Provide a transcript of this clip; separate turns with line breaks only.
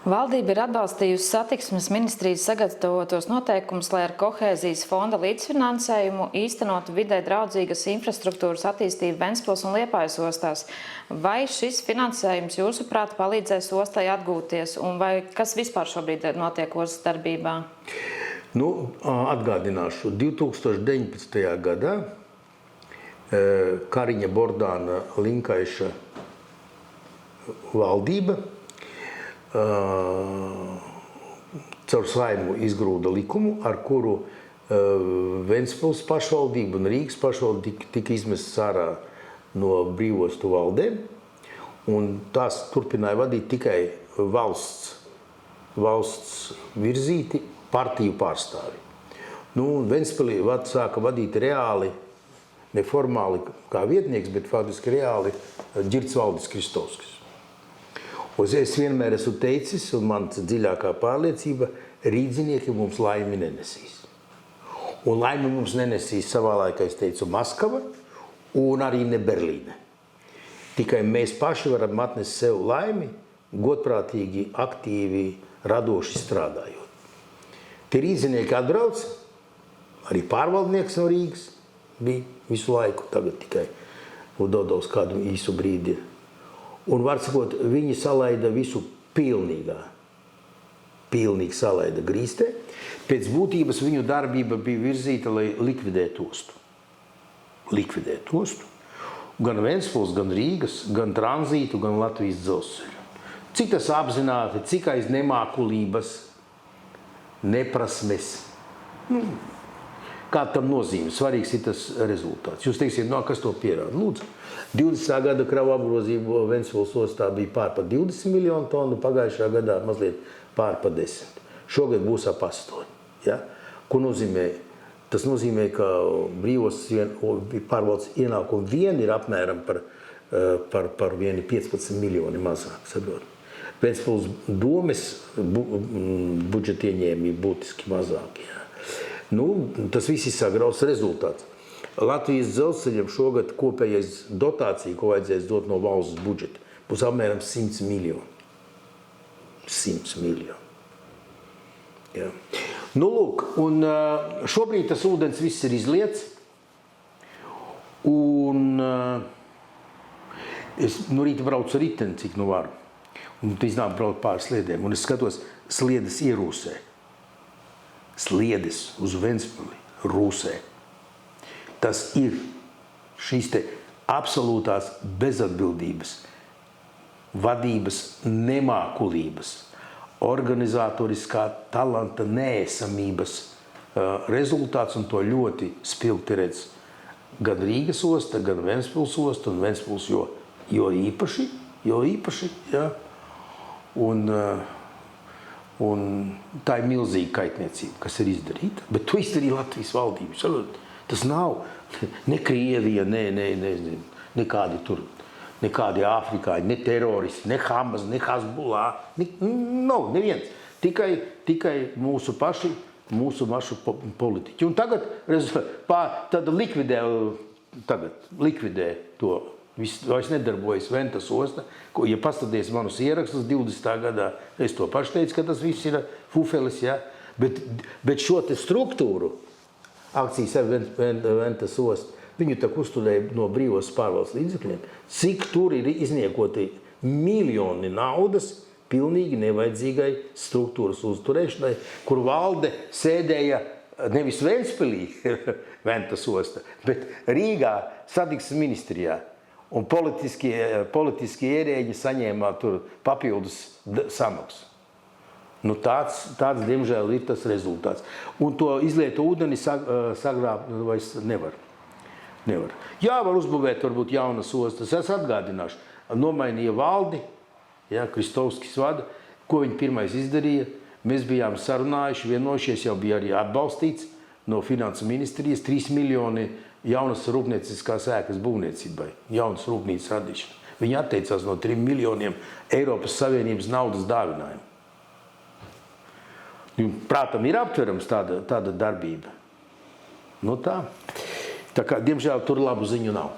Valdība ir atbalstījusi satiksmes ministrijas sagatavotos noteikumus, lai ar kohēzijas fonda līdzfinansējumu īstenotu vidē draudzīgas infrastruktūras attīstību Ventspils un Liepājas ostās. Vai šis finansējums, jūsuprāt, palīdzēs ostai atgūties, un vai kas vispār šobrīd notiek ostas darbībā?
Atgādināšu, 2019. gadā Kariņa Bordāna Linkaiša valdība caur Saimu izgrūda likumu, ar kuru Ventspils pašvaldība un Rīgas pašvaldība tika izmestas ārā no brīvostu valdēm, un tās turpināja vadīt tikai valsts virzīti partiju pārstāvi. Ventspilī sāka vadīt reāli, neformāli kā vietnieks, bet faktiski reāli Ģirds Valdis Kristovskis. Es vienmēr esmu teicis, un mans dziļākā pārliecība, rīdzinieki mums laimi nenesīs. Un laimi mums nenesīs savā laikā, es teicu, Maskava un arī ne Berlīne. Tikai mēs paši varam atnest sev laimi, godprātīgi, aktīvi, radoši strādājot. Tie rīdzinieki atbrauc, arī pārvaldnieks no Rīgas bija visu laiku, tagad tikai Udodovs kādu īsu brīdi ir. Un, var sakot, viņi salaida visu pilnīgi salaida grīstē. Pēc būtības viņu darbība bija virzīta, lai likvidētu ostu. Likvidēt ostu. Gan Ventspils, gan Rīgas, gan tranzītu, gan Latvijas dzelzceļu. Cik tas apzināti, cik aiz nemākulības, neprasmes. Kā tam nozīme? Svarīgs ir tas rezultāts. Jūs teiksiet, kas to pierāda? Lūdzu. 20. gada kravu apgrozība Ventspils ostā bija pār pa 20 miljonu tonu, pagājušā gadā mazliet pār pa 10. Šogad būs ap 8. Ja? Ko nozīmē? Tas nozīmē, ka brīvos pārvaldes ienākumi vien ir apmēram par 15 miljoni mazāk. Saprot? Ventspils domes budžeta ieņēmumi būtiski mazāk. Ja? Tas viss ir sagrauts rezultāts. Latvijas dzelzceļam šogad kopējais dotācija, ko vajadzēs dot no valsts budžeta, būs apmēram 100 miljoni. 100 miljoni. Ja. Lūk, un šobrīd tas ūdens viss ir izliets. Un es no rīta braucu riteni, cik nu varu. Un iznāk braukt pār sliedēm. Un es skatos, sliedes ierūsē. Sliedes uz Ventspili rūsē. Tas ir šīs te absolūtās bezatbildības, vadības nemākulības, organizatoriskā talanta neesamības rezultāts, un to ļoti spilgti redz gan Rīgas osta, gan Ventspils osta, un Ventspils jo īpaši, ja. Un tā ir milzīga kaitniecība, kas ir izdarīta, bet to izdarīja Latvijas valdība. Tas nav ne Krievija, nekādi Āfrikāņi, ne teroristi, ne Hamas, ne Hezbollah, neviens. Tikai mūsu paši politiķi. Un tagad likvidē to. Vairs nedarbojas Ventas osta, ko, ja paskaties manus ierakstus 20. gadā, es to pašu teicu, ka tas viss ir fufelis, ja? Bet šo te struktūru, akcijas Ventas osta, viņu tak uzturēja no brīvos pārvaldes līdzekļiem, cik tur ir izniekoti miljoni naudas pilnīgi nevajadzīgai struktūras uzturēšanai, kur valde sēdēja nevis Ventspilī Ventas osta, bet Rīgā satiksmes ministrijā. Un politiskie ierēģi saņēmā tur papildus samaksu. Tāds, diemžēl, ir tas rezultāts. Un to izlieto ūdeni sagrābt vairs nevar. Jā, var uzbūvēt varbūt jaunas ostas. Es atgādināšu. Nomainīja valdi, ja, Kristovskis vada. Ko viņi pirmais izdarīja? Mēs bijām sarunājuši, vienojušies, jau bija arī atbalstīts no finansu ministrijas 3 miljoni jaunas rūpnieciskās ēkas būvniecībai, jaunas rūpnīcas radīšana. Viņi atteicās no 3 miljoniem Eiropas Savienības naudas dāvinājumu. Prātam ir aptverams tāda darbība. Tā kā, diemžēl, tur labu ziņu nav.